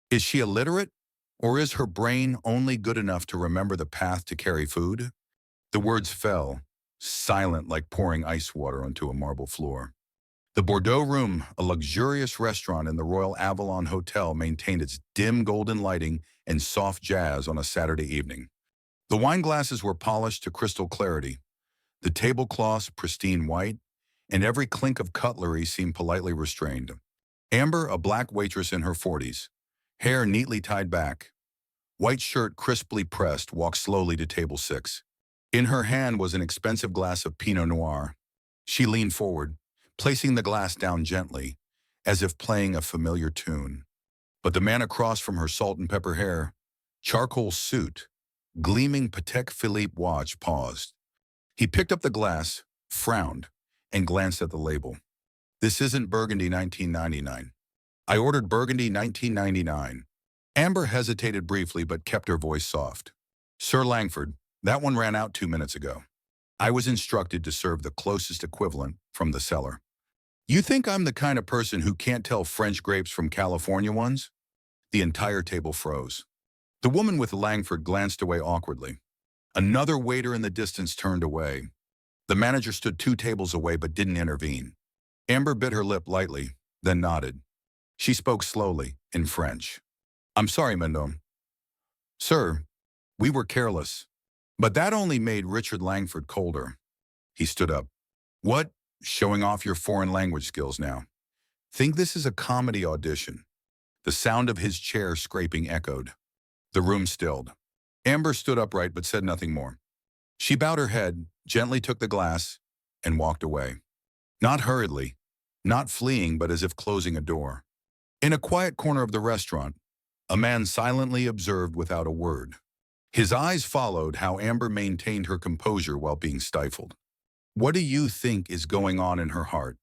Is she illiterate, or is her brain only good enough to remember the path to carry food? The words fell, silent like pouring ice water onto a marble floor. The Bordeaux Room, a luxurious restaurant in the Royal Avalon Hotel, maintained its dim golden lighting and soft jazz on a Saturday evening. The wine glasses were polished to crystal clarity, the tablecloths pristine white, and every clink of cutlery seemed politely restrained. Amber, a black waitress in her 40s, hair neatly tied back, white shirt crisply pressed, walked slowly to table 6. In her hand was an expensive glass of Pinot Noir. She leaned forward, placing the glass down gently, as if playing a familiar tune. But the man across from her salt and pepper hair, charcoal suit, gleaming Patek Philippe watch, paused. He picked up the glass, frowned, and glanced at the label. This isn't Burgundy 1999. I ordered Burgundy 1999. Amber hesitated briefly but kept her voice soft. Sir Langford, that one ran out 2 minutes ago. I was instructed to serve the closest equivalent from the cellar. You think I'm the kind of person who can't tell French grapes from California ones? The entire table froze. The woman with Langford glanced away awkwardly. Another waiter in the distance turned away. The manager stood 2 tables away but didn't intervene. Amber bit her lip lightly, then nodded. She spoke slowly, in French. I'm sorry, Mendon. Sir, we were careless. But that only made Richard Langford colder. He stood up. What? Showing off your foreign language skills now. Think this is a comedy audition. The sound of his chair scraping echoed. The room stilled. Amber stood upright but said nothing more. She bowed her head, gently took the glass, and walked away. Not hurriedly, not fleeing but as if closing a door. In a quiet corner of the restaurant, a man silently observed without a word. His eyes followed how Amber maintained her composure while being stifled. What do you think is going on in her heart?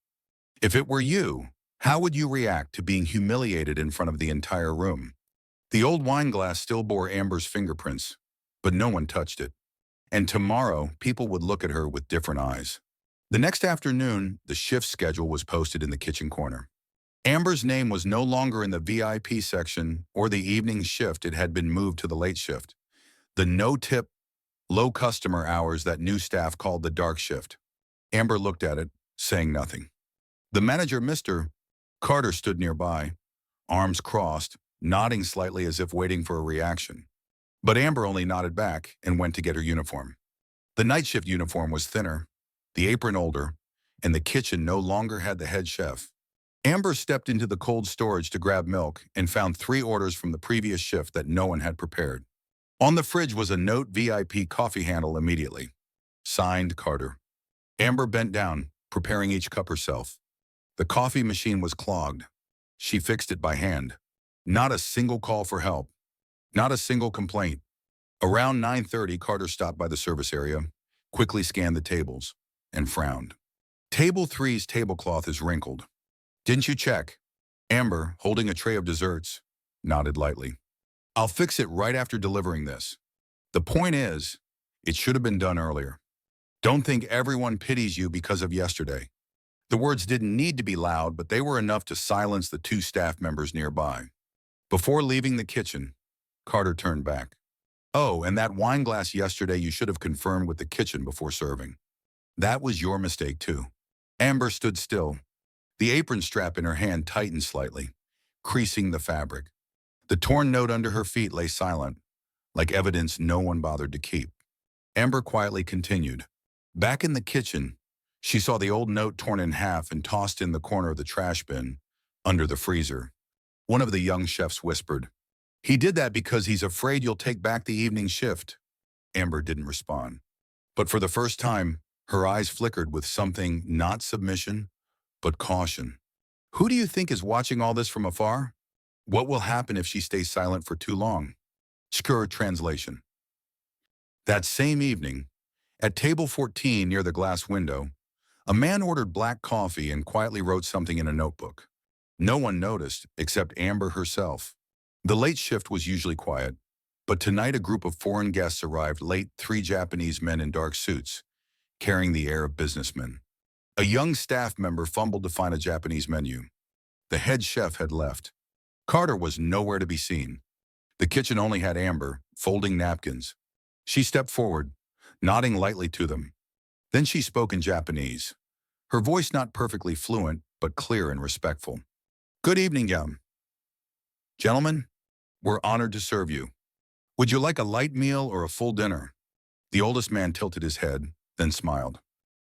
If it were you, how would you react to being humiliated in front of the entire room? The old wine glass still bore Amber's fingerprints, but no one touched it. And tomorrow, people would look at her with different eyes. The next afternoon, the shift schedule was posted in the kitchen corner. Amber's name was no longer in the VIP section or the evening shift. It had been moved to the late shift. The no-tip, low customer hours that new staff called the dark shift. Amber looked at it, saying nothing. The manager, Mr. Carter, stood nearby, arms crossed, nodding slightly as if waiting for a reaction. But Amber only nodded back and went to get her uniform. The night shift uniform was thinner, the apron older, and the kitchen no longer had the head chef. Amber stepped into the cold storage to grab milk and found 3 orders from the previous shift that no one had prepared. On the fridge was a note, VIP coffee handle immediately. Signed, Carter. Amber bent down, preparing each cup herself. The coffee machine was clogged. She fixed it by hand. Not a single call for help. Not a single complaint. Around 9:30, Carter stopped by the service area, quickly scanned the tables, and frowned. Table 3's tablecloth is wrinkled. Didn't you check? Amber, holding a tray of desserts, nodded lightly. I'll fix it right after delivering this. The point is, it should have been done earlier. Don't think everyone pities you because of yesterday. The words didn't need to be loud, but they were enough to silence the 2 staff members nearby. Before leaving the kitchen, Carter turned back. Oh, and that wine glass yesterday you should have confirmed with the kitchen before serving. That was your mistake too. Amber stood still. The apron strap in her hand tightened slightly, creasing the fabric. The torn note under her feet lay silent, like evidence no one bothered to keep. Amber quietly continued. Back in the kitchen, she saw the old note torn in half and tossed in the corner of the trash bin, under the freezer. One of the young chefs whispered, He did that because he's afraid you'll take back the evening shift. Amber didn't respond. But for the first time, her eyes flickered with something not submission, but caution. Who do you think is watching all this from afar? What will happen if she stays silent for too long? Skur translation. That same evening, at table 14 near the glass window, a man ordered black coffee and quietly wrote something in a notebook. No one noticed except Amber herself. The late shift was usually quiet, but tonight a group of foreign guests arrived late, 3 Japanese men in dark suits, carrying the air of businessmen. A young staff member fumbled to find a Japanese menu. The head chef had left. Carter was nowhere to be seen. The kitchen only had Amber, folding napkins. She stepped forward, nodding lightly to them. Then she spoke in Japanese, her voice not perfectly fluent, but clear and respectful. Good evening, gentlemen. We're honored to serve you. Would you like a light meal or a full dinner? The oldest man tilted his head, then smiled.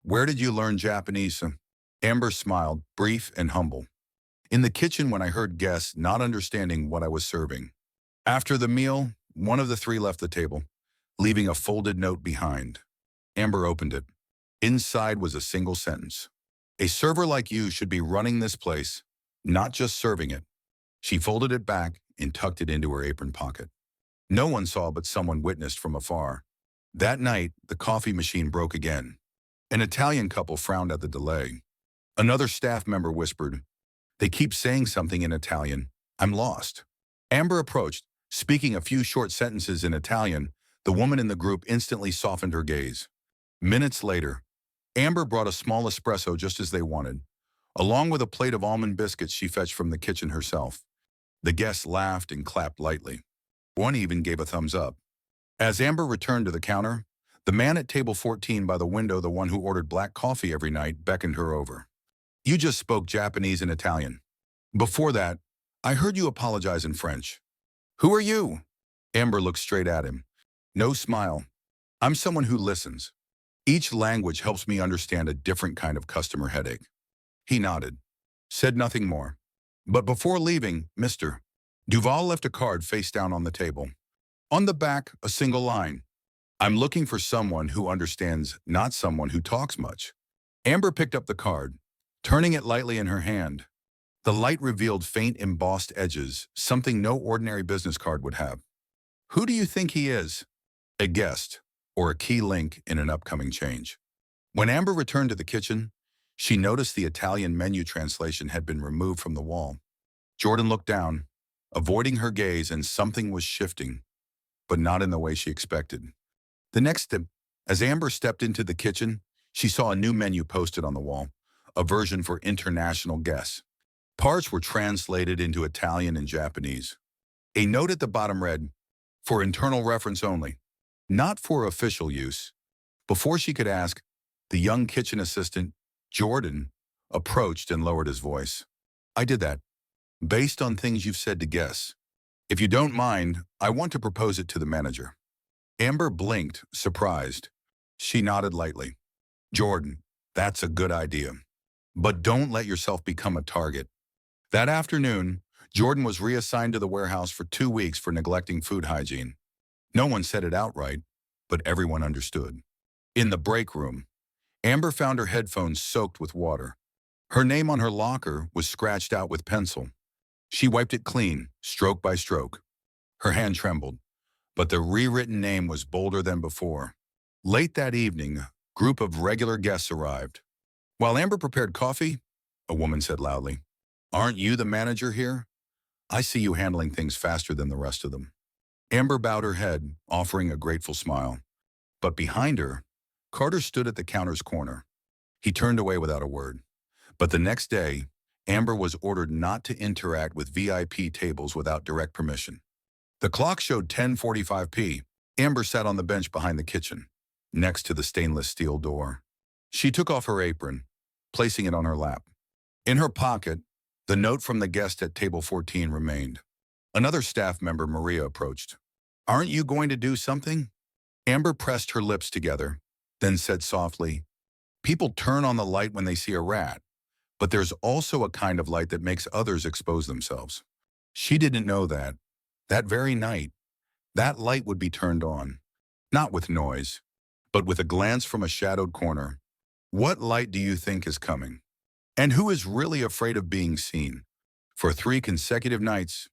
Where did you learn Japanese? Amber smiled, brief and humble. In the kitchen when I heard guests not understanding what I was serving. After the meal, one of the three left the table, leaving a folded note behind. Amber opened it. Inside was a single sentence. A server like you should be running this place, not just serving it. She folded it back and tucked it into her apron pocket. No one saw but someone witnessed from afar. That night, the coffee machine broke again. An Italian couple frowned at the delay. Another staff member whispered, they keep saying something in Italian. I'm lost. Amber approached, speaking a few short sentences in Italian. The woman in the group instantly softened her gaze. Minutes later, Amber brought a small espresso just as they wanted, along with a plate of almond biscuits she fetched from the kitchen herself. The guests laughed and clapped lightly. One even gave a thumbs up. As Amber returned to the counter, the man at table 14 by the window, the one who ordered black coffee every night, beckoned her over. You just spoke Japanese and Italian. Before that, I heard you apologize in French. Who are you? Amber looked straight at him. No smile. I'm someone who listens. Each language helps me understand a different kind of customer headache. He nodded, said nothing more. But before leaving, Mr. Duval left a card face down on the table. On the back, a single line. I'm looking for someone who understands, not someone who talks much. Amber picked up the card, turning it lightly in her hand. The light revealed faint embossed edges, something no ordinary business card would have. Who do you think he is? A guest, or a key link in an upcoming change. When Amber returned to the kitchen, she noticed the Italian menu translation had been removed from the wall. Jordan looked down, avoiding her gaze, and something was shifting, but not in the way she expected. The next step, as Amber stepped into the kitchen, she saw a new menu posted on the wall, a version for international guests. Parts were translated into Italian and Japanese. A note at the bottom read, for internal reference only, not for official use. Before she could ask, the young kitchen assistant, Jordan, approached and lowered his voice. I did that, based on things you've said to guests. If you don't mind, I want to propose it to the manager. Amber blinked, surprised. She nodded lightly. Jordan, that's a good idea. But don't let yourself become a target. That afternoon, Jordan was reassigned to the warehouse for 2 weeks for neglecting food hygiene. No one said it outright, but everyone understood. In the break room, Amber found her headphones soaked with water. Her name on her locker was scratched out with pencil. She wiped it clean, stroke by stroke. Her hand trembled, but the rewritten name was bolder than before. Late that evening, a group of regular guests arrived. While Amber prepared coffee, a woman said loudly, Aren't you the manager here? I see you handling things faster than the rest of them. Amber bowed her head, offering a grateful smile. But behind her, Carter stood at the counter's corner. He turned away without a word. But the next day, Amber was ordered not to interact with VIP tables without direct permission. The clock showed 10:45 p. Amber sat on the bench behind the kitchen, next to the stainless steel door. She took off her apron, placing it on her lap. In her pocket, the note from the guest at table 14 remained. Another staff member, Maria, approached. Aren't you going to do something? Amber pressed her lips together, then said softly, People turn on the light when they see a rat, but there's also a kind of light that makes others expose themselves. She didn't know that. That very night, that light would be turned on, not with noise, but with a glance from a shadowed corner. What light do you think is coming? And who is really afraid of being seen? For 3 consecutive nights,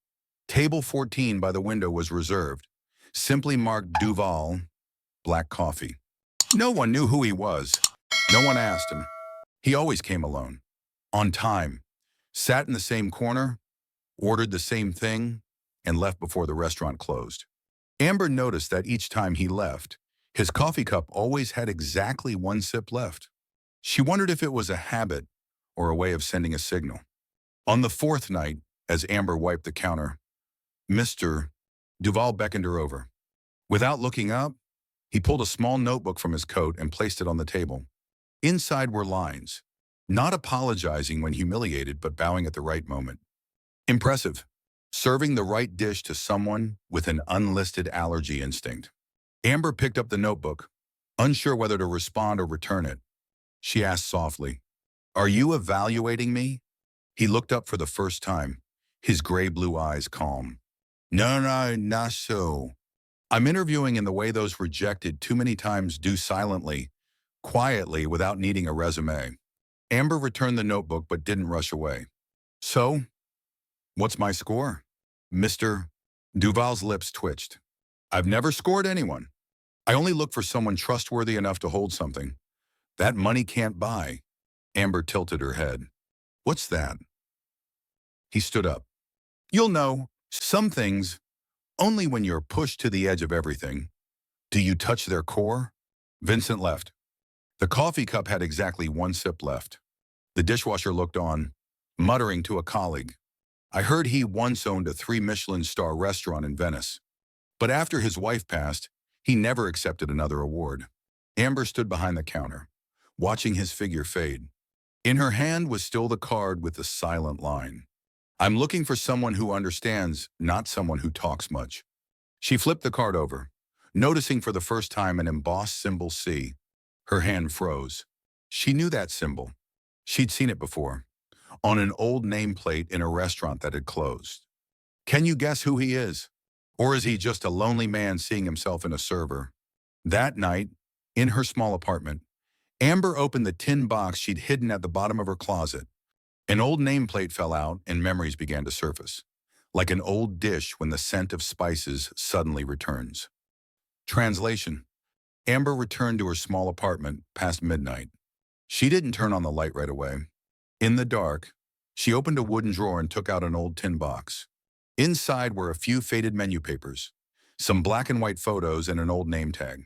table 14 by the window was reserved, simply marked Duval, black coffee. No one knew who he was. No one asked him. He always came alone, on time, sat in the same corner, ordered the same thing, and left before the restaurant closed. Amber noticed that each time he left, his coffee cup always had exactly 1 sip left. She wondered if it was a habit or a way of sending a signal. On the 4th night, as Amber wiped the counter. Mr. Duval beckoned her over. Without looking up, he pulled a small notebook from his coat and placed it on the table. Inside were lines, not apologizing when humiliated, but bowing at the right moment. Impressive. Serving the right dish to someone with an unlisted allergy instinct. Amber picked up the notebook, unsure whether to respond or return it. She asked softly, "Are you evaluating me?" He looked up for the first time, his gray-blue eyes calm. No, not so. I'm interviewing in the way those rejected too many times do, silently, quietly, without needing a resume. Amber returned the notebook but didn't rush away. So, what's my score? Mr. Duval's lips twitched. I've never scored anyone. I only look for someone trustworthy enough to hold something. That money can't buy. Amber tilted her head. What's that? He stood up. You'll know some things only when you're pushed to the edge of everything. Do you touch their core? Vincent left. The coffee cup had exactly one sip left. The dishwasher looked on, muttering to a colleague. I heard he once owned a 3-Michelin-star restaurant in Venice. But after his wife passed, he never accepted another award. Amber stood behind the counter, watching his figure fade. In her hand was still the card with the silent line. I'm looking for someone who understands, not someone who talks much. She flipped the card over, noticing for the first time an embossed symbol C. Her hand froze. She knew that symbol. She'd seen it before, on an old nameplate in a restaurant that had closed. Can you guess who he is? Or is he just a lonely man seeing himself in a server? That night, in her small apartment, Amber opened the tin box she'd hidden at the bottom of her closet. An old nameplate fell out and memories began to surface, like an old dish when the scent of spices suddenly returns. Translation. Amber returned to her small apartment past midnight. She didn't turn on the light right away. In the dark, she opened a wooden drawer and took out an old tin box. Inside were a few faded menu papers, some black and white photos, and an old name tag.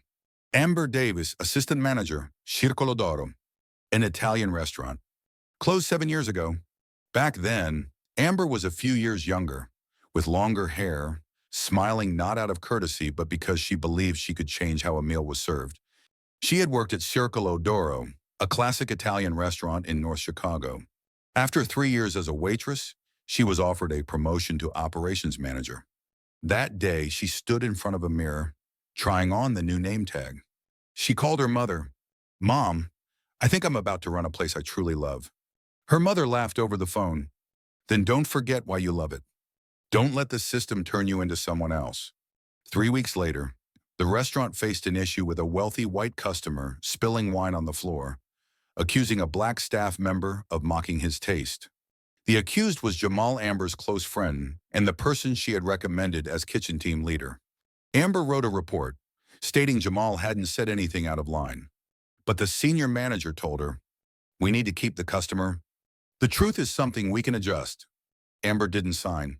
Amber Davis, assistant manager, Circolo d'Oro, an Italian restaurant. Closed 7 years ago. Back then, Amber was a few years younger, with longer hair, smiling not out of courtesy but because she believed she could change how a meal was served. She had worked at Circolo d'Oro, a classic Italian restaurant in North Chicago. After 3 years as a waitress, she was offered a promotion to operations manager. That day, she stood in front of a mirror, trying on the new name tag. She called her mother. Mom, I think I'm about to run a place I truly love. Her mother laughed over the phone. Then don't forget why you love it. Don't let the system turn you into someone else. 3 weeks later, the restaurant faced an issue with a wealthy white customer spilling wine on the floor, accusing a black staff member of mocking his taste. The accused was Jamal Amber's close friend and the person she had recommended as kitchen team leader. Amber wrote a report, stating Jamal hadn't said anything out of line. But the senior manager told her, we need to keep the customer. The truth is something we can adjust. Amber didn't sign.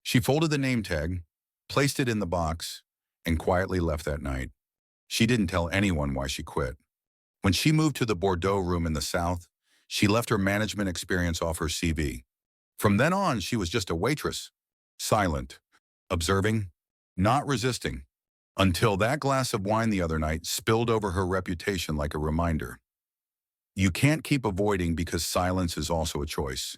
She folded the name tag, placed it in the box, and quietly left that night. She didn't tell anyone why she quit. When she moved to the Bordeaux room in the South, she left her management experience off her CV. From then on, she was just a waitress, silent, observing, not resisting, until that glass of wine the other night spilled over her reputation like a reminder. You can't keep avoiding because silence is also a choice.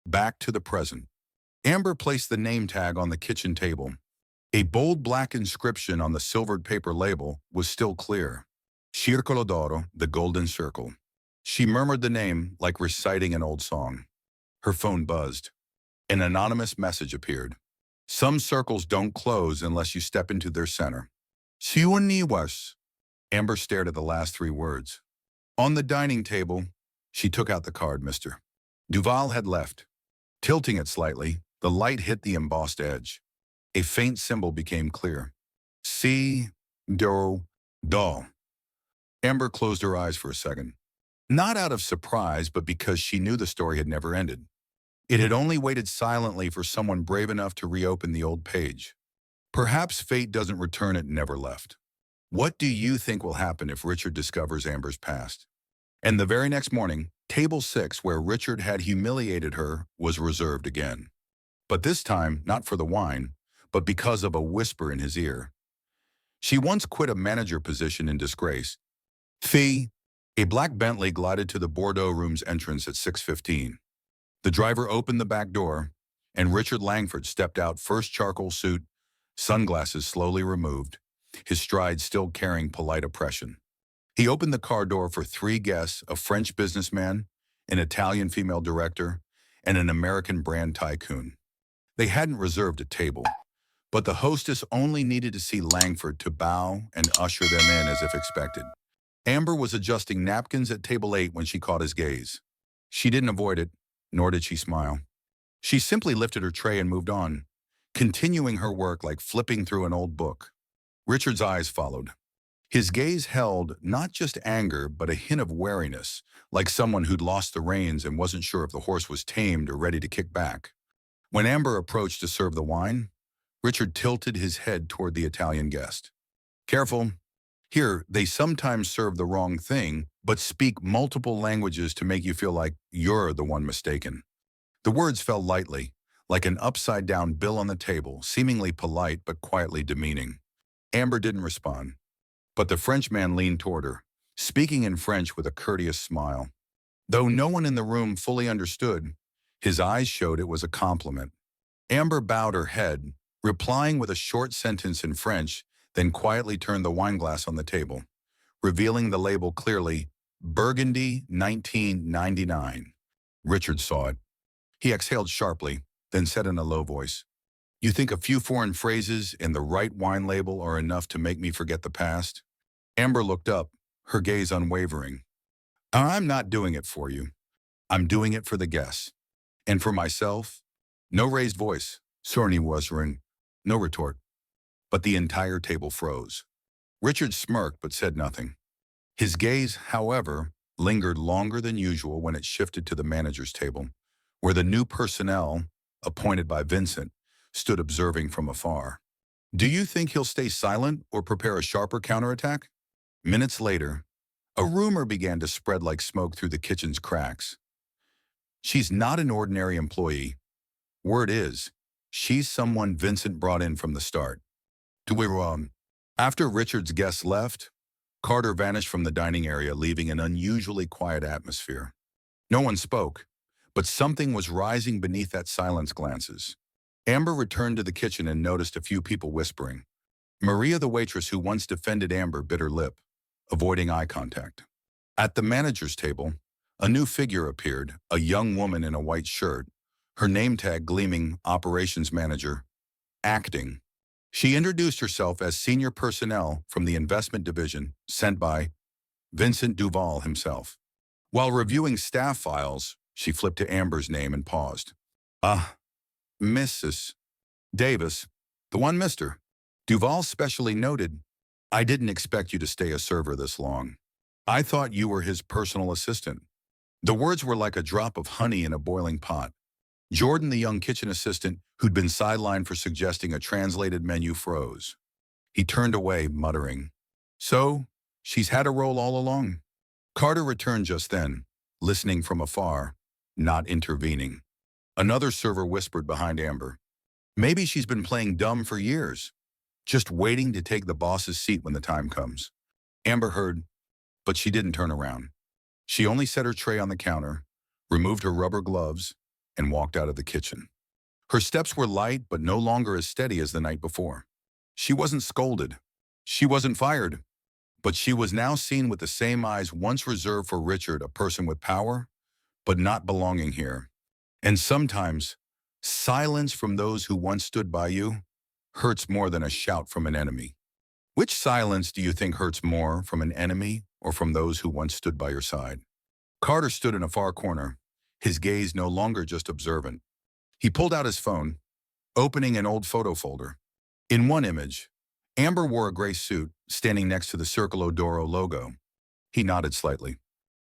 Back to the present. Amber placed the name tag on the kitchen table. A bold black inscription on the silvered paper label was still clear. Circolo d'Oro, the golden circle. She murmured the name like reciting an old song. Her phone buzzed. An anonymous message appeared. Some circles don't close unless you step into their center. Siuniwas. Amber stared at the last 3 words. On the dining table, she took out the card, Mr. Duval had left. Tilting it slightly, the light hit the embossed edge. A faint symbol became clear. C. Do. Do. Amber closed her eyes for a second. Not out of surprise, but because she knew the story had never ended. It had only waited silently for someone brave enough to reopen the old page. Perhaps fate doesn't return it never left. What do you think will happen if Richard discovers Amber's past? And the very next morning, table 6, where Richard had humiliated her, was reserved again. But this time, not for the wine, but because of a whisper in his ear. She once quit a manager position in disgrace. Fee. A black Bentley glided to the Bordeaux room's entrance at 6:15. The driver opened the back door, and Richard Langford stepped out, first charcoal suit, sunglasses slowly removed, his stride still carrying polite oppression. He opened the car door for 3 guests, a French businessman, an Italian female director, and an American brand tycoon. They hadn't reserved a table, but the hostess only needed to see Langford to bow and usher them in as if expected. Amber was adjusting napkins at table 8 when she caught his gaze. She didn't avoid it, nor did she smile. She simply lifted her tray and moved on, continuing her work like flipping through an old book. Richard's eyes followed. His gaze held not just anger, but a hint of wariness, like someone who'd lost the reins and wasn't sure if the horse was tamed or ready to kick back. When Amber approached to serve the wine, Richard tilted his head toward the Italian guest. Careful. Here, they sometimes serve the wrong thing, but speak multiple languages to make you feel like you're the one mistaken. The words fell lightly, like an upside-down bill on the table, seemingly polite but quietly demeaning. Amber didn't respond, but the Frenchman leaned toward her, speaking in French with a courteous smile. Though no one in the room fully understood, his eyes showed it was a compliment. Amber bowed her head, replying with a short sentence in French, then quietly turned the wineglass on the table, revealing the label clearly, Burgundy 1999. Richard saw it. He exhaled sharply, then said in a low voice, "You think a few foreign phrases and the right wine label are enough to make me forget the past?" Amber looked up, her gaze unwavering. "I'm not doing it for you. I'm doing it for the guests. And for myself." No raised voice, Sorny whispering, no retort. But the entire table froze. Richard smirked but said nothing. His gaze, however, lingered longer than usual when it shifted to the manager's table, where the new personnel, appointed by Vincent, stood observing from afar. Do you think he'll stay silent or prepare a sharper counterattack? Minutes later, a rumor began to spread like smoke through the kitchen's cracks. She's not an ordinary employee. Word is, she's someone Vincent brought in from the start. After Richard's guests left, Carter vanished from the dining area, leaving an unusually quiet atmosphere. No one spoke, but something was rising beneath that silence glances. Amber returned to the kitchen and noticed a few people whispering. Maria, the waitress who once defended Amber, bit her lip, avoiding eye contact. At the manager's table, a new figure appeared, a young woman in a white shirt, her name tag gleaming, operations manager, acting. She introduced herself as senior personnel from the investment division sent by Vincent Duval himself. While reviewing staff files, she flipped to Amber's name and paused. Mrs. Davis, the one Mr. Duval specially noted, I didn't expect you to stay a server this long. I thought you were his personal assistant. The words were like a drop of honey in a boiling pot. Jordan, the young kitchen assistant, who'd been sidelined for suggesting a translated menu, froze. He turned away, muttering, So, she's had a role all along. Carter returned just then, listening from afar, not intervening. Another server whispered behind Amber, Maybe she's been playing dumb for years, just waiting to take the boss's seat when the time comes. Amber heard, but she didn't turn around. She only set her tray on the counter, removed her rubber gloves, and walked out of the kitchen. Her steps were light but no longer as steady as the night before. She wasn't scolded. She wasn't fired. But she was now seen with the same eyes once reserved for Richard, a person with power, but not belonging here. And sometimes, silence from those who once stood by you hurts more than a shout from an enemy. Which silence do you think hurts more, from an enemy or from those who once stood by your side? Carter stood in a far corner, his gaze no longer just observant. He pulled out his phone, opening an old photo folder. In one image, Amber wore a gray suit, standing next to the Circolo d'Oro logo. He nodded slightly.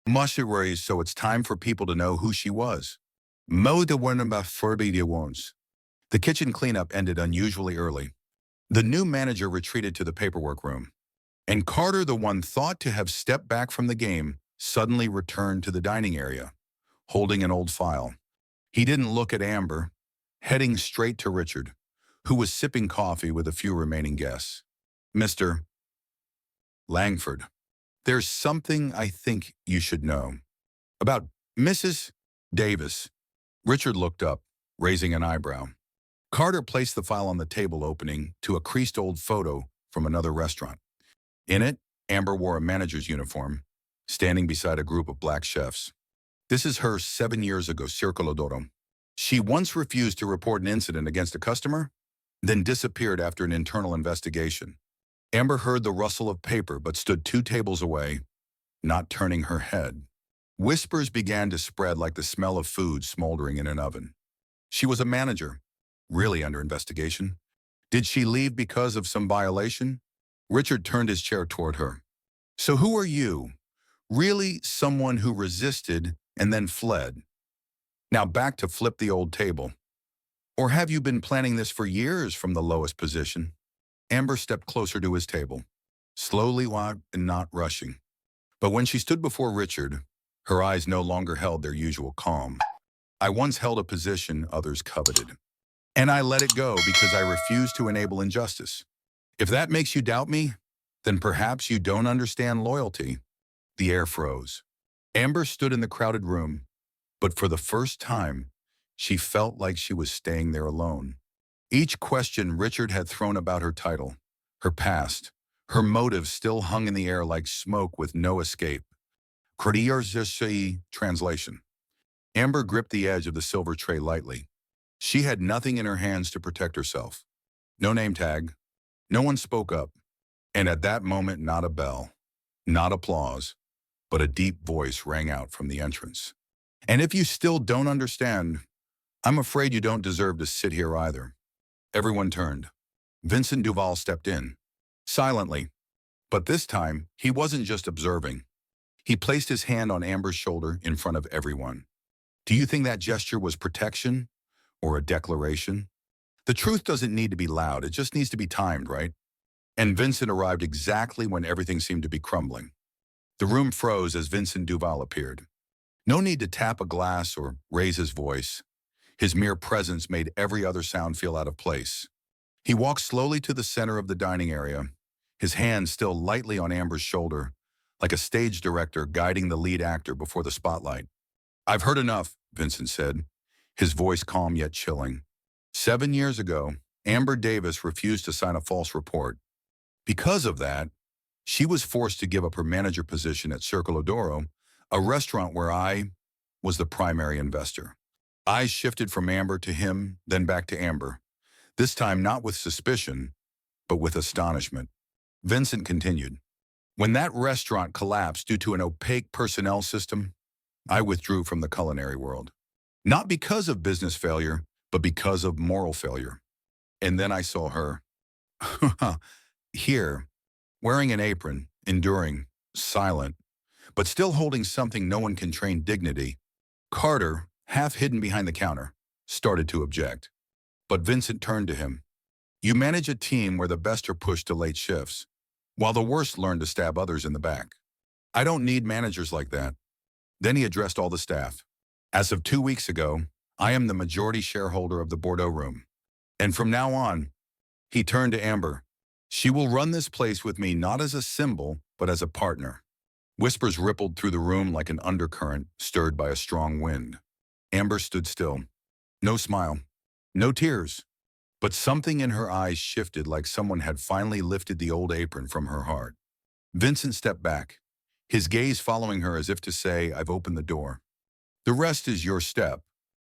Must worries, so it's time for people to know who she was. Mo de Wernamba Forbide Wones. The kitchen cleanup ended unusually early. The new manager retreated to the paperwork room, and Carter, the one thought to have stepped back from the game, suddenly returned to the dining area, holding an old file. He didn't look at Amber, heading straight to Richard, who was sipping coffee with a few remaining guests. Mr. Langford, there's something I think you should know. About Mrs. Davis. Richard looked up, raising an eyebrow. Carter placed the file on the table opening to a creased old photo from another restaurant. In it, Amber wore a manager's uniform, standing beside a group of black chefs. This is her 7 years ago, Circolo d'Oro. She once refused to report an incident against a customer, then disappeared after an internal investigation. Amber heard the rustle of paper but stood 2 tables away, not turning her head. Whispers began to spread like the smell of food smoldering in an oven. She was a manager, really under investigation. Did she leave because of some violation? Richard turned his chair toward her. So who are you? Really someone who resisted and then fled? Now back to flip the old table. Or have you been planning this for years from the lowest position? Amber stepped closer to his table, slowly and not rushing. But when she stood before Richard, her eyes no longer held their usual calm. I once held a position others coveted, and I let it go because I refused to enable injustice. If that makes you doubt me, then perhaps you don't understand loyalty. The air froze. Amber stood in the crowded room, but for the first time, she felt like she was staying there alone. Each question Richard had thrown about her title, her past, her motives still hung in the air like smoke with no escape. Translation. Amber gripped the edge of the silver tray lightly. She had nothing in her hands to protect herself. No name tag. No one spoke up. And at that moment, not a bell, not applause, but a deep voice rang out from the entrance. And if you still don't understand, I'm afraid you don't deserve to sit here either. Everyone turned. Vincent Duval stepped in, silently. But this time, he wasn't just observing. He placed his hand on Amber's shoulder in front of everyone. Do you think that gesture was protection or a declaration? The truth doesn't need to be loud, it just needs to be timed, right? And Vincent arrived exactly when everything seemed to be crumbling. The room froze as Vincent Duval appeared. No need to tap a glass or raise his voice. His mere presence made every other sound feel out of place. He walked slowly to the center of the dining area, his hand still lightly on Amber's shoulder, like a stage director guiding the lead actor before the spotlight. I've heard enough, Vincent said, his voice calm yet chilling. 7 years ago, Amber Davis refused to sign a false report. Because of that, she was forced to give up her manager position at Circolo d'Oro, a restaurant where I was the primary investor. Eyes shifted from Amber to him, then back to Amber, this time not with suspicion, but with astonishment. Vincent continued. When that restaurant collapsed due to an opaque personnel system, I withdrew from the culinary world. Not because of business failure, but because of moral failure. And then I saw her. Here, wearing an apron, enduring, silent, but still holding something no one can train dignity. Carter, half hidden behind the counter, started to object. But Vincent turned to him. You manage a team where the best are pushed to late shifts, while the worst learn to stab others in the back. I don't need managers like that. Then he addressed all the staff. As of 2 weeks ago, I am the majority shareholder of the Bordeaux room. And from now on, he turned to Amber. She will run this place with me not as a symbol, but as a partner. Whispers rippled through the room like an undercurrent stirred by a strong wind. Amber stood still. No smile. No tears. But something in her eyes shifted like someone had finally lifted the old apron from her heart. Vincent stepped back, his gaze following her as if to say, I've opened the door. The rest is your step.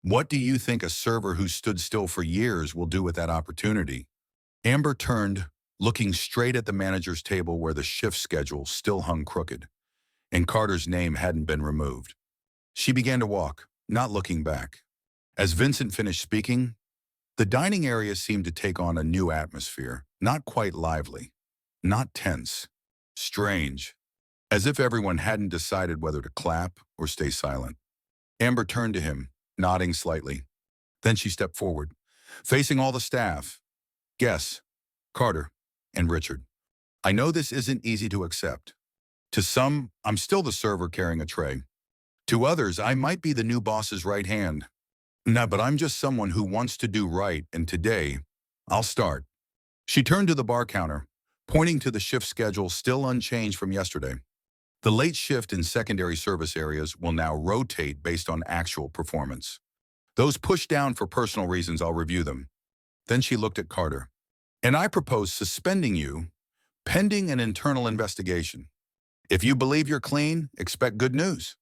What do you think a server who stood still for years will do with that opportunity? Amber turned, looking straight at the manager's table where the shift schedule still hung crooked, and Carter's name hadn't been removed. She began to walk, not looking back. As Vincent finished speaking, the dining area seemed to take on a new atmosphere, not quite lively, not tense, strange, as if everyone hadn't decided whether to clap or stay silent. Amber turned to him, nodding slightly. Then she stepped forward, facing all the staff, guests, Carter, and Richard. I know this isn't easy to accept, To some, I'm still the server carrying a tray. To others, I might be the new boss's right hand. No, but I'm just someone who wants to do right, and today, I'll start. She turned to the bar counter, pointing to the shift schedule still unchanged from yesterday. The late shift in secondary service areas will now rotate based on actual performance. Those pushed down for personal reasons, I'll review them. Then she looked at Carter. And I propose suspending you, pending an internal investigation. If you believe you're clean, expect good news.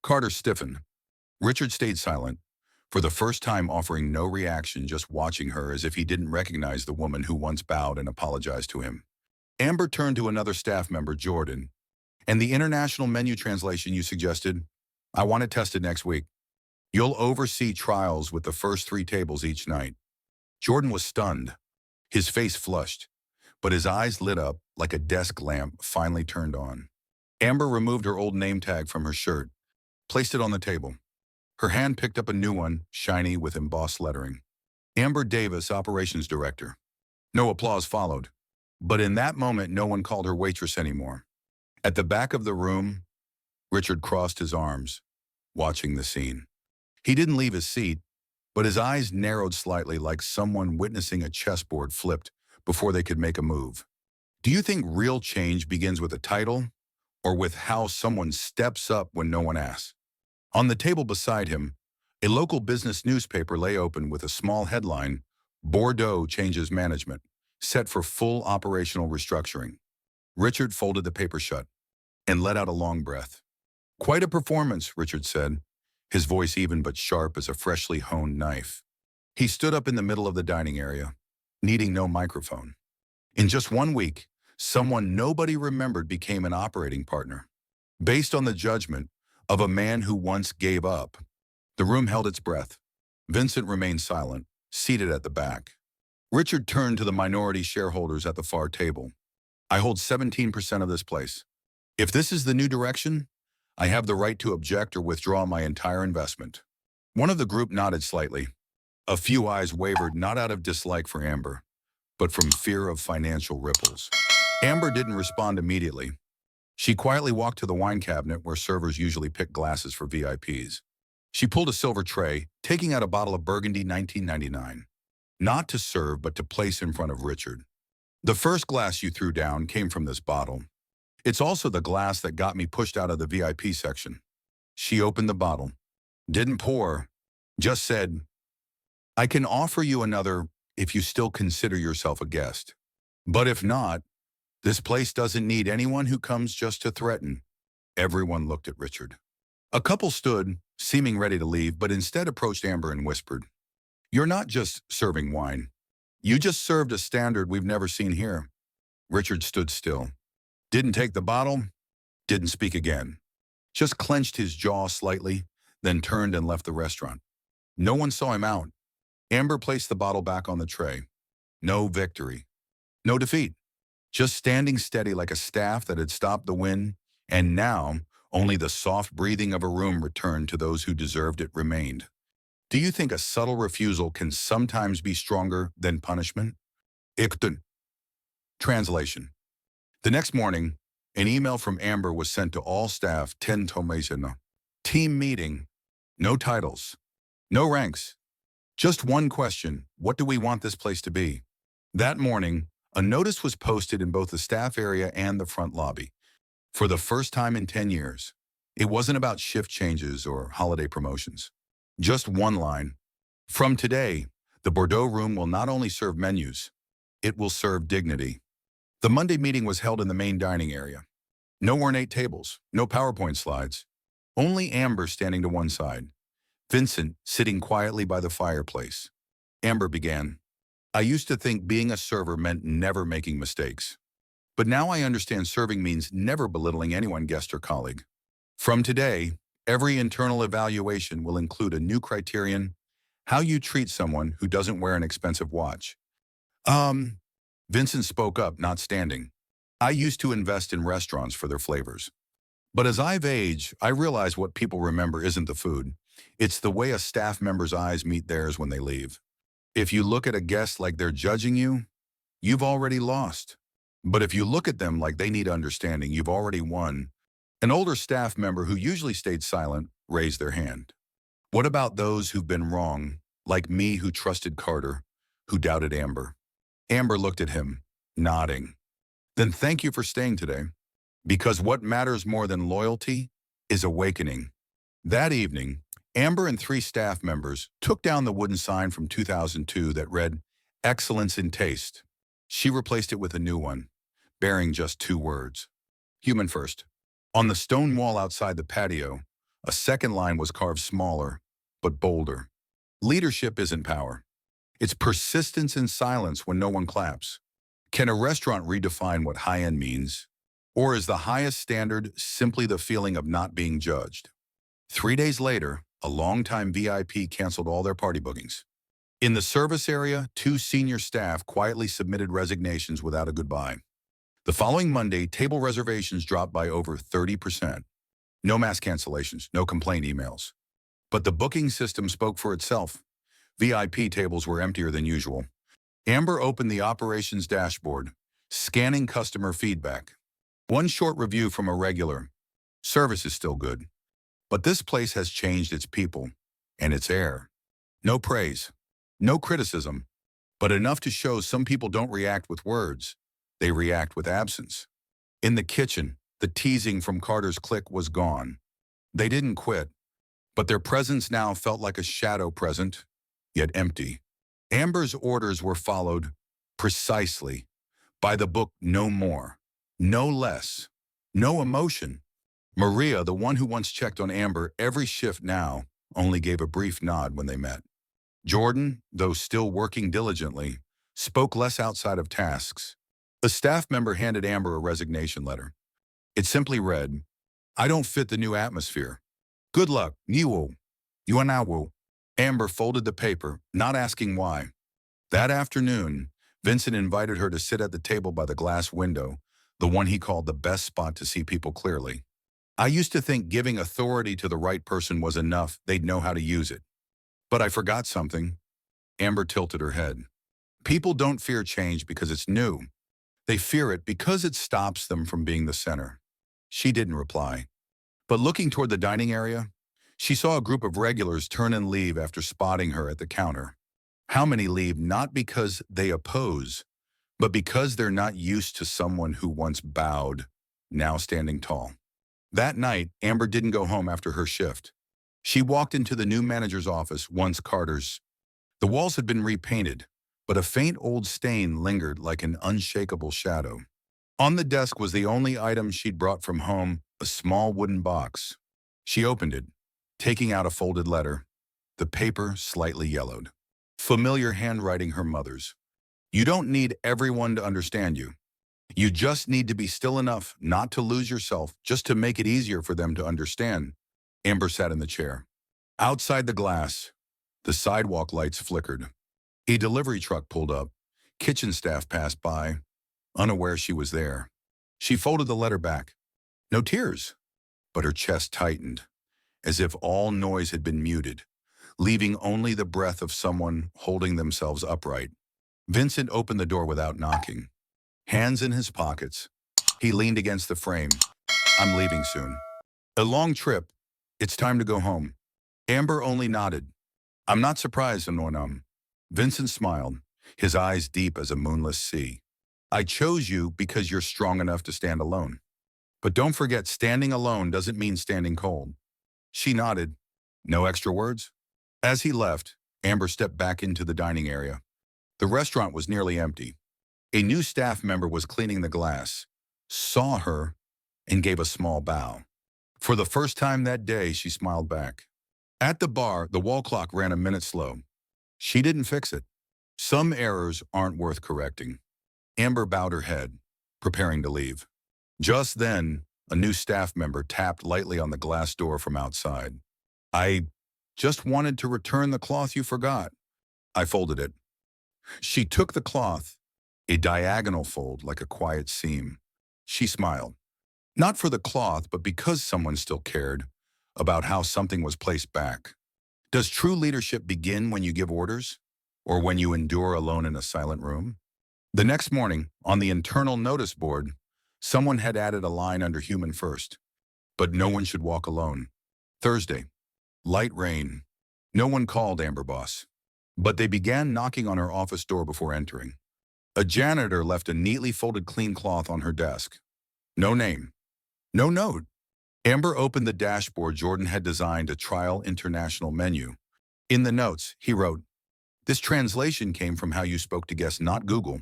Carter stiffened. Richard stayed silent, for the first time offering no reaction, just watching her as if he didn't recognize the woman who once bowed and apologized to him. Amber turned to another staff member, Jordan. And the international menu translation you suggested, I want it tested next week. You'll oversee trials with the first 3 tables each night. Jordan was stunned. His face flushed, but his eyes lit up like a desk lamp finally turned on. Amber removed her old name tag from her shirt, placed it on the table. Her hand picked up a new one, shiny with embossed lettering. Amber Davis, Operations Director. No applause followed, but in that moment no one called her waitress anymore. At the back of the room, Richard crossed his arms, watching the scene. He didn't leave his seat, but his eyes narrowed slightly like someone witnessing a chessboard flipped before they could make a move. Do you think real change begins with a title, or with how someone steps up when no one asks? On the table beside him, a local business newspaper lay open with a small headline, Bordeaux changes management, set for full operational restructuring. Richard folded the paper shut and let out a long breath. Quite a performance, Richard said, his voice even but sharp as a freshly honed knife. He stood up in the middle of the dining area, needing no microphone. In just 1 week, someone nobody remembered became an operating partner, based on the judgment of a man who once gave up. The room held its breath. Vincent remained silent, seated at the back. Richard turned to the minority shareholders at the far table. I hold 17% of this place. If this is the new direction, I have the right to object or withdraw my entire investment. One of the group nodded slightly. A few eyes wavered, not out of dislike for Amber, but from fear of financial ripples. Amber didn't respond immediately. She quietly walked to the wine cabinet where servers usually pick glasses for VIPs. She pulled a silver tray, taking out a bottle of Burgundy 1999. Not to serve, but to place in front of Richard. The first glass you threw down came from this bottle. It's also the glass that got me pushed out of the VIP section. She opened the bottle. Didn't pour, just said, I can offer you another if you still consider yourself a guest. But if not, this place doesn't need anyone who comes just to threaten. Everyone looked at Richard. A couple stood, seeming ready to leave, but instead approached Amber and whispered, You're not just serving wine. You just served a standard we've never seen here. Richard stood still. Didn't take the bottle, didn't speak again. Just clenched his jaw slightly, then turned and left the restaurant. No one saw him out. Amber placed the bottle back on the tray. No victory. No defeat. Just standing steady like a staff that had stopped the wind, and now only the soft breathing of a room returned to those who deserved it remained. Do you think a subtle refusal can sometimes be stronger than punishment? Iktun. Translation. The next morning, an email from Amber was sent to all staff 10 Tomesina. Team meeting. No titles. No ranks. Just one question. What do we want this place to be? That morning, a notice was posted in both the staff area and the front lobby. For the first time in 10 years, it wasn't about shift changes or holiday promotions. Just one line. From today, the Bordeaux room will not only serve menus, it will serve dignity. The Monday meeting was held in the main dining area. No ornate tables, no PowerPoint slides. Only Amber standing to one side. Vincent sitting quietly by the fireplace. Amber began. I used to think being a server meant never making mistakes. But now I understand serving means never belittling anyone, guest or colleague. From today, every internal evaluation will include a new criterion, how you treat someone who doesn't wear an expensive watch. Vincent spoke up, not standing. I used to invest in restaurants for their flavors. But as I've aged, I realize what people remember isn't the food. It's the way a staff member's eyes meet theirs when they leave. If you look at a guest like they're judging you, you've already lost. But if you look at them like they need understanding, you've already won. An older staff member who usually stayed silent raised their hand. What about those who've been wrong, like me who trusted Carter, who doubted Amber? Amber looked at him, nodding. Then thank you for staying today, because what matters more than loyalty is awakening. That evening, Amber and three staff members took down the wooden sign from 2002 that read, "Excellence in Taste." She replaced it with a new one, bearing just two words: human first. On the stone wall outside the patio, a second line was carved smaller, but bolder. Leadership isn't power. It's persistence in silence when no one claps. Can a restaurant redefine what high-end means? Or is the highest standard simply the feeling of not being judged? 3 days later, a longtime VIP canceled all their party bookings. In the service area, two senior staff quietly submitted resignations without a goodbye. The following Monday, table reservations dropped by over 30%. No mass cancellations, no complaint emails. But the booking system spoke for itself. VIP tables were emptier than usual. Amber opened the operations dashboard, scanning customer feedback. One short review from a regular. Service is still good, but this place has changed its people and its air. No praise, no criticism, but enough to show some people don't react with words. They react with absence. In the kitchen, the teasing from Carter's clique was gone. They didn't quit, but their presence now felt like a shadow present, yet empty. Amber's orders were followed precisely by the book, no more, no less, no emotion. Maria, the one who once checked on Amber every shift now, only gave a brief nod when they met. Jordan, though still working diligently, spoke less outside of tasks. A staff member handed Amber a resignation letter. It simply read, "I don't fit the new atmosphere. Good luck, Niwo. Yuanawu." Amber folded the paper, not asking why. That afternoon, Vincent invited her to sit at the table by the glass window, the one he called the best spot to see people clearly. "I used to think giving authority to the right person was enough, they'd know how to use it. But I forgot something." Amber tilted her head. "People don't fear change because it's new. They fear it because it stops them from being the center." She didn't reply. But looking toward the dining area, she saw a group of regulars turn and leave after spotting her at the counter. How many leave not because they oppose, but because they're not used to someone who once bowed, now standing tall. That night, Amber didn't go home after her shift. She walked into the new manager's office, once Carter's. The walls had been repainted, but a faint old stain lingered like an unshakable shadow. On the desk was the only item she'd brought from home, a small wooden box. She opened it, taking out a folded letter, the paper slightly yellowed. Familiar handwriting, her mother's. "You don't need everyone to understand you. You just need to be still enough not to lose yourself, just to make it easier for them to understand." Amber sat in the chair. Outside the glass, the sidewalk lights flickered. A delivery truck pulled up. Kitchen staff passed by, unaware she was there. She folded the letter back. No tears, but her chest tightened, as if all noise had been muted, leaving only the breath of someone holding themselves upright. Vincent opened the door without knocking. Hands in his pockets, he leaned against the frame. "I'm leaving soon. A long trip. It's time to go home." Amber only nodded. "I'm not surprised, Anonam." Vincent smiled, his eyes deep as a moonless sea. "I chose you because you're strong enough to stand alone. But don't forget, standing alone doesn't mean standing cold." She nodded. "No extra words?" As he left, Amber stepped back into the dining area. The restaurant was nearly empty. A new staff member was cleaning the glass, saw her, and gave a small bow. For the first time that day, she smiled back. At the bar, the wall clock ran a minute slow. She didn't fix it. Some errors aren't worth correcting. Amber bowed her head, preparing to leave. Just then, a new staff member tapped lightly on the glass door from outside. "I just wanted to return the cloth you forgot." I folded it. She took the cloth, a diagonal fold like a quiet seam. She smiled. Not for the cloth, but because someone still cared about how something was placed back. Does true leadership begin when you give orders, or when you endure alone in a silent room? The next morning, on the internal notice board, someone had added a line under human first, but no one should walk alone. Thursday, light rain. No one called Amber Boss, but they began knocking on her office door before entering. A janitor left a neatly folded clean cloth on her desk. No name, no note. Amber opened the dashboard. Jordan had designed a trial international menu. In the notes, he wrote, "This translation came from how you spoke to guests, not Google."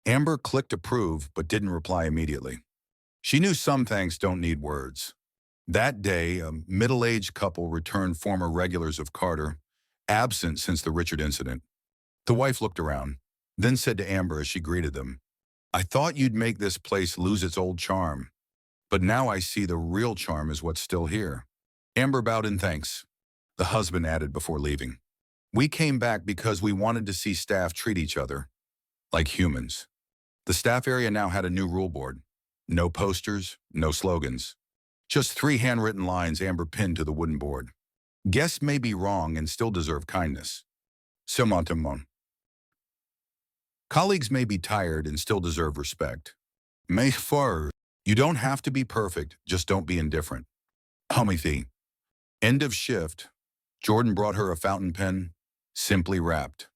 Amber clicked approve, but didn't reply immediately. She knew some thanks don't need words. That day, a middle-aged couple returned former regulars of Carter, absent since the Richard incident. The wife looked around, then said to Amber as she greeted them, "I thought you'd make this place lose its old charm, but now I see the real charm is what's still here." Amber bowed in thanks. The husband added before leaving, "We came back because we wanted to see staff treat each other like humans." The staff area now had a new rule board. No posters, no slogans. Just 3 handwritten lines Amber pinned to the wooden board. Guests may be wrong and still deserve kindness. Semantamon. Colleagues may be tired and still deserve respect. May far. You don't have to be perfect, just don't be indifferent. Humithi. End of shift. Jordan brought her a fountain pen, simply wrapped.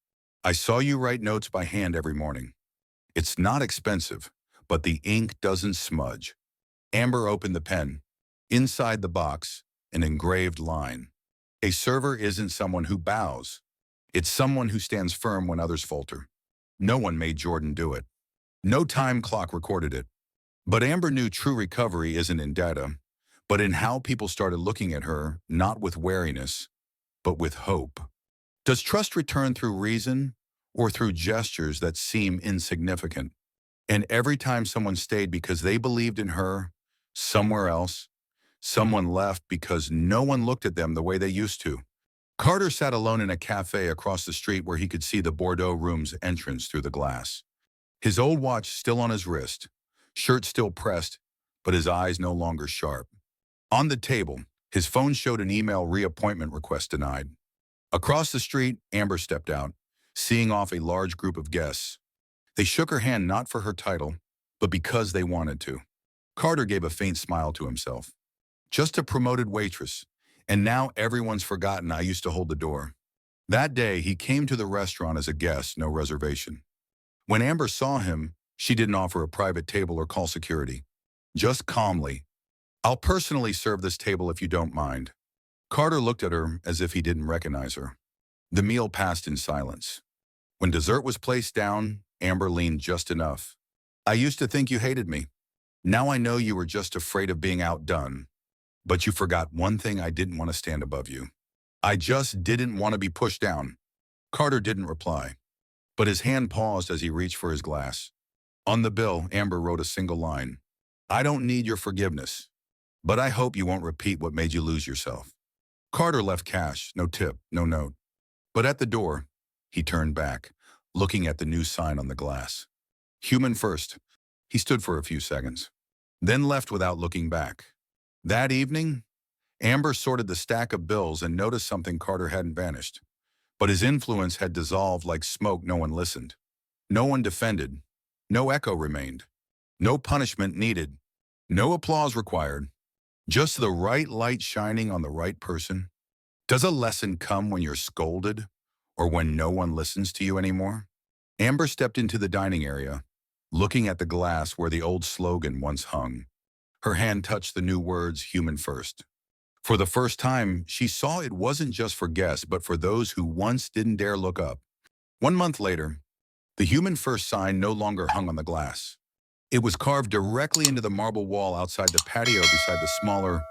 "I saw you write notes by hand every morning. It's not expensive, but the ink doesn't smudge." Amber opened the pen. Inside the box, an engraved line. "A server isn't someone who bows. It's someone who stands firm when others falter." No one made Jordan do it. No time clock recorded it. But Amber knew true recovery isn't in data, but in how people started looking at her, not with wariness, but with hope. Does trust return through reason or through gestures that seem insignificant? And every time someone stayed because they believed in her, somewhere else, someone left because no one looked at them the way they used to. Carter sat alone in a cafe across the street where he could see the Bordeaux room's entrance through the glass. His old watch still on his wrist, shirt still pressed, but his eyes no longer sharp. On the table, his phone showed an email reappointment request denied. Across the street, Amber stepped out, seeing off a large group of guests. They shook her hand not for her title, but because they wanted to. Carter gave a faint smile to himself. Just a promoted waitress, and now everyone's forgotten I used to hold the door. That day, he came to the restaurant as a guest, no reservation. When Amber saw him, she didn't offer a private table or call security. Just calmly, "I'll personally serve this table if you don't mind." Carter looked at her as if he didn't recognize her. The meal passed in silence. When dessert was placed down, Amber leaned just enough. "I used to think you hated me. Now I know you were just afraid of being outdone. But you forgot one thing: I didn't want to stand above you. I just didn't want to be pushed down." Carter didn't reply, but his hand paused as he reached for his glass. On the bill, Amber wrote a single line. "I don't need your forgiveness, but I hope you won't repeat what made you lose yourself." Carter left cash, no tip, no note. But at the door, he turned back, looking at the new sign on the glass. Human first. He stood for a few seconds, then left without looking back. That evening, Amber sorted the stack of bills and noticed something: Carter hadn't vanished. But his influence had dissolved like smoke. No one listened. No one defended. No echo remained. No punishment needed. No applause required. Just the right light shining on the right person. Does a lesson come when you're scolded or when no one listens to you anymore? Amber stepped into the dining area, looking at the glass where the old slogan once hung. Her hand touched the new words, "Human First." For the first time, she saw it wasn't just for guests, but for those who once didn't dare look up. 1 month later, the Human First sign no longer hung on the glass. It was carved directly into the marble wall outside the patio beside the smaller,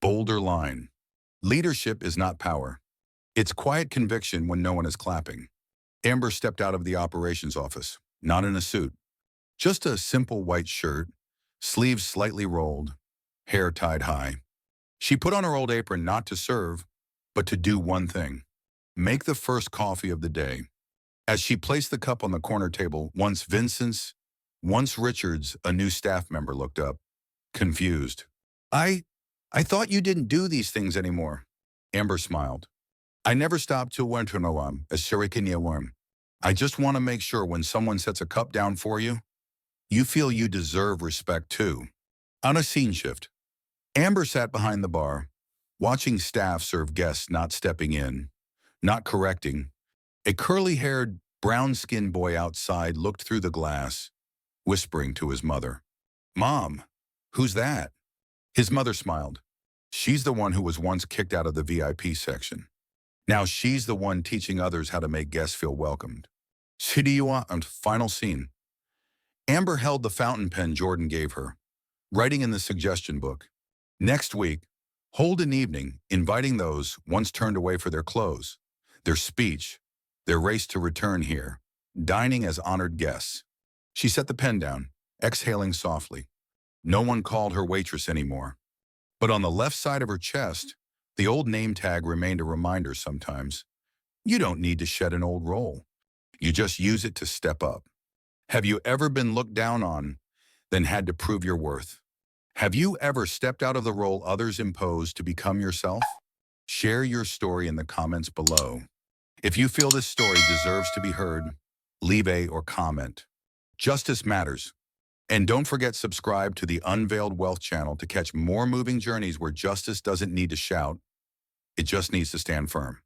bolder line. Leadership is not power. It's quiet conviction when no one is clapping. Amber stepped out of the operations office, not in a suit. Just a simple white shirt, sleeves slightly rolled, hair tied high. She put on her old apron not to serve, but to do one thing: make the first coffee of the day. As she placed the cup on the corner table, once Vincent's, once Richard's, a new staff member looked up, confused. I thought you didn't do these things anymore." Amber smiled. "I never stopped till Winternoam, as Shurikinya worm." I just want to make sure when someone sets a cup down for you, you feel you deserve respect too. On a scene shift, Amber sat behind the bar, watching staff serve guests not stepping in, not correcting. A curly-haired, brown-skinned boy outside looked through the glass, whispering to his mother, "Mom, who's that?" His mother smiled. She's the one who was once kicked out of the VIP section. Now she's the one teaching others how to make guests feel welcomed. Sidiwa and final scene. Amber held the fountain pen Jordan gave her, writing in the suggestion book. Next week, hold an evening inviting those once turned away for their clothes, their speech, their race to return here, dining as honored guests. She set the pen down, exhaling softly. No one called her waitress anymore. But on the left side of her chest, the old name tag remained a reminder sometimes. You don't need to shed an old role. You just use it to step up. Have you ever been looked down on, then had to prove your worth? Have you ever stepped out of the role others imposed to become yourself? Share your story in the comments below. If you feel this story deserves to be heard, leave a or comment. Justice matters. And don't forget subscribe to the Unveiled Wealth channel to catch more moving journeys where justice doesn't need to shout, it just needs to stand firm.